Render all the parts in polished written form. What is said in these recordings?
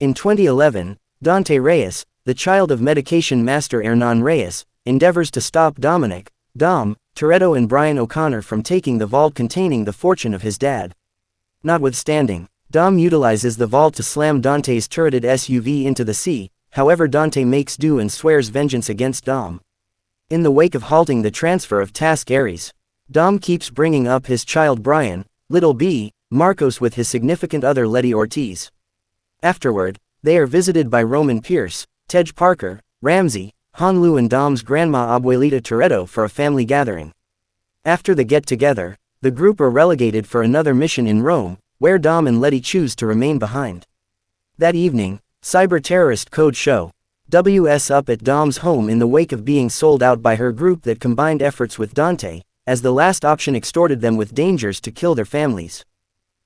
In 2011, Dante Reyes, the child of medication master Hernan Reyes, endeavors to stop Dominic, Dom, Toretto and Brian O'Connor from taking the vault containing the fortune of his dad. Notwithstanding, Dom utilizes the vault to slam Dante's turreted SUV into the sea. However, Dante makes do and swears vengeance against Dom. In the wake of halting the transfer of Task Ares, Dom keeps bringing up his child Brian, Little B, Marcos with his significant other Letty Ortiz. Afterward, they are visited by Roman Pierce, Tej Parker, Ramsey, Hanlu and Dom's grandma Abuelita Toretto for a family gathering. After the get-together, the group are relegated for another mission in Rome, where Dom and Letty choose to remain behind. That evening, cyber-terrorist Code Show WS up at Dom's home in the wake of being sold out by her group that combined efforts with Dante, as the last option extorted them with dangers to kill their families.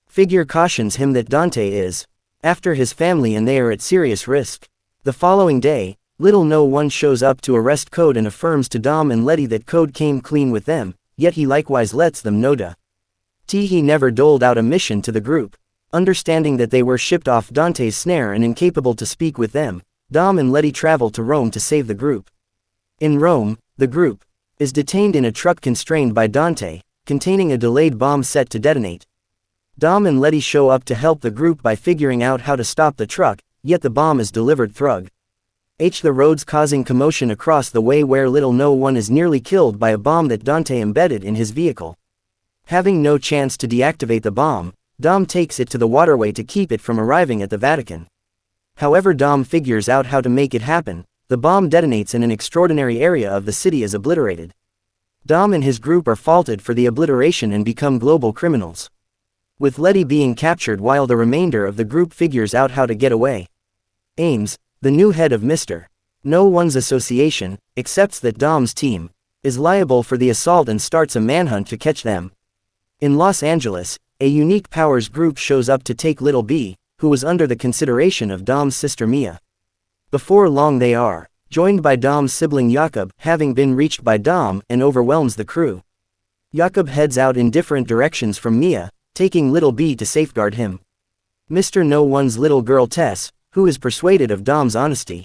Figure cautions him that Dante is after his family and they are at serious risk. The following day, Little No One shows up to arrest Code and affirms to Dom and Letty that Code came clean with them, yet he likewise lets them know he never doled out a mission to the group. Understanding that they were shipped off Dante's snare and incapable to speak with them, Dom and Letty travel to Rome to save the group. In Rome, the group is detained in a truck constrained by Dante, containing a delayed bomb set to detonate. Dom and Letty show up to help the group by figuring out how to stop the truck, yet the bomb is delivered through the roads, causing commotion across the way where Little No One is nearly killed by a bomb that Dante embedded in his vehicle. Having no chance to deactivate the bomb, Dom takes it to the waterway to keep it from arriving at the Vatican. However, Dom figures out how to make it happen. The bomb detonates and an extraordinary area of the city is obliterated. Dom and his group are faulted for the obliteration and become global criminals, with Letty being captured while the remainder of the group figures out how to get away. Ames, the new head of Mr. No One's association, accepts that Dom's team is liable for the assault and starts a manhunt to catch them. In Los Angeles, a Unique Powers group shows up to take Little B, who was under the consideration of Dom's sister Mia. Before long they are joined by Dom's sibling Jakob, having been reached by Dom, and overwhelms the crew. Jakob heads out in different directions from Mia, taking Little B to safeguard him. Mr. No One's little girl Tess, who is persuaded of Dom's honesty,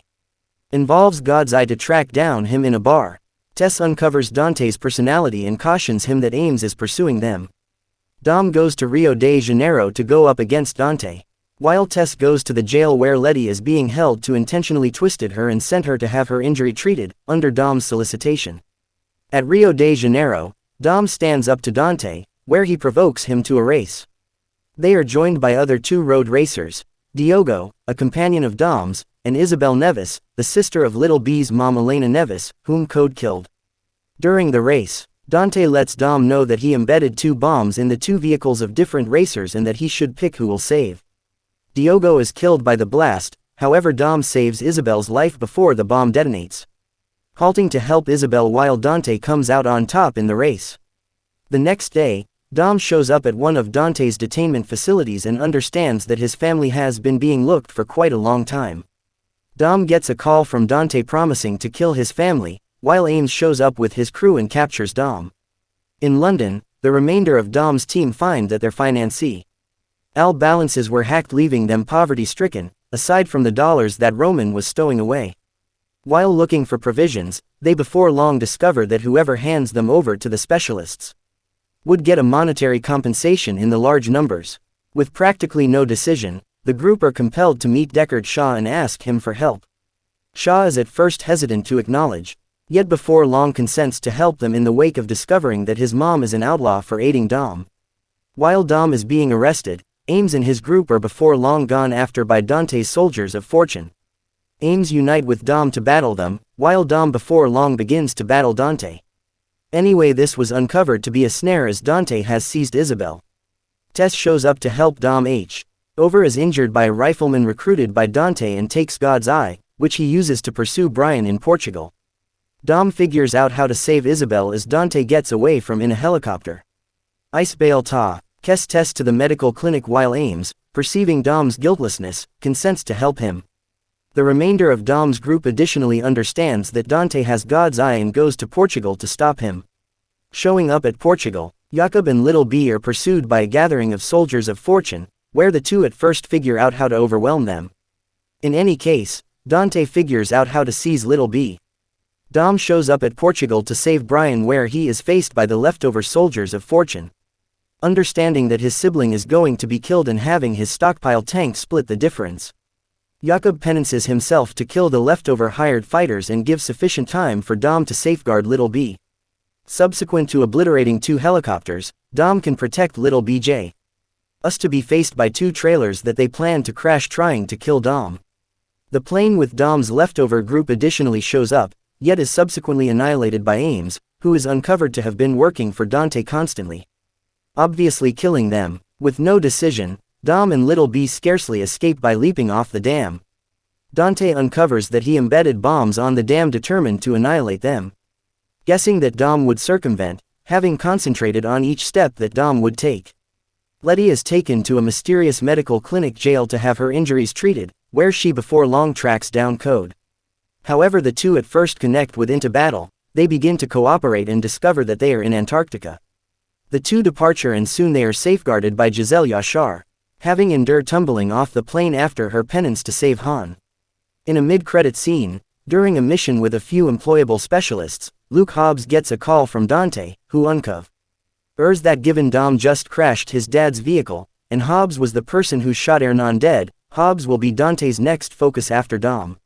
involves God's Eye to track down him in a bar. Tess uncovers Dante's personality and cautions him that Ames is pursuing them. Dom goes to Rio de Janeiro to go up against Dante, while Tess goes to the jail where Letty is being held to intentionally twisted her and sent her to have her injury treated, under Dom's solicitation. At Rio de Janeiro, Dom stands up to Dante, where he provokes him to a race. They are joined by other two road racers, Diogo, a companion of Dom's, and Isabel Neves, the sister of Little B's mom Elena Neves, whom Code killed. During the race, Dante lets Dom know that he embedded two bombs in the two vehicles of different racers and that he should pick who will save. Diogo is killed by the blast, however Dom saves Isabel's life before the bomb detonates, halting to help Isabel while Dante comes out on top in the race. The next day, Dom shows up at one of Dante's detainment facilities and understands that his family has been being looked for quite a long time. Dom gets a call from Dante promising to kill his family, while Ames shows up with his crew and captures Dom. In London, the remainder of Dom's team find that their financier Al balances were hacked, leaving them poverty-stricken, aside from the dollars that Roman was stowing away. While looking for provisions, they before long discover that whoever hands them over to the specialists would get a monetary compensation in the large numbers. With practically no decision, the group are compelled to meet Deckard Shaw and ask him for help. Shaw is at first hesitant to acknowledge, yet before long consents to help them in the wake of discovering that his mom is an outlaw for aiding Dom. While Dom is being arrested, Ames and his group are before long gone after by Dante's soldiers of fortune. Ames unite with Dom to battle them, while Dom before long begins to battle Dante. Anyway, this was uncovered to be a snare as Dante has seized Isabel. Tess shows up to help Dom. Over is injured by a rifleman recruited by Dante and takes God's Eye, which he uses to pursue Brian in Portugal. Dom figures out how to save Isabel as Dante gets away from in a helicopter. Isabel Kes Tess to the medical clinic while Ames, perceiving Dom's guiltlessness, consents to help him. The remainder of Dom's group additionally understands that Dante has God's Eye and goes to Portugal to stop him. Showing up at Portugal, Jakob and Little B are pursued by a gathering of soldiers of fortune, where the two at first figure out how to overwhelm them. In any case, Dante figures out how to seize Little B. Dom shows up at Portugal to save Brian, where he is faced by the leftover soldiers of fortune. Understanding that his sibling is going to be killed and having his stockpile tank split the difference, Jakob penances himself to kill the leftover hired fighters and give sufficient time for Dom to safeguard Little B. Subsequent to obliterating 2 helicopters, Dom can protect Little BJ. Us to be faced by 2 trailers that they plan to crash trying to kill Dom. The plane with Dom's leftover group additionally shows up, yet is subsequently annihilated by Ames, who is uncovered to have been working for Dante constantly, obviously killing them. With no decision, Dom and Little B scarcely escape by leaping off the dam. Dante uncovers that he embedded bombs on the dam determined to annihilate them. Guessing that Dom would circumvent, having concentrated on each step that Dom would take, Letty is taken to a mysterious medical clinic jail to have her injuries treated, where she before long tracks down Code. However, the two at first connect with into battle. They begin to cooperate and discover that they are in Antarctica. The two departure and soon they are safeguarded by Giselle Yashar, having endured tumbling off the plane after her penance to save Han. In a mid-credit scene, during a mission with a few employable specialists, Luke Hobbs gets a call from Dante, who uncovers that given Dom just crashed his dad's vehicle, and Hobbs was the person who shot Hernan dead, Hobbs will be Dante's next focus after Dom.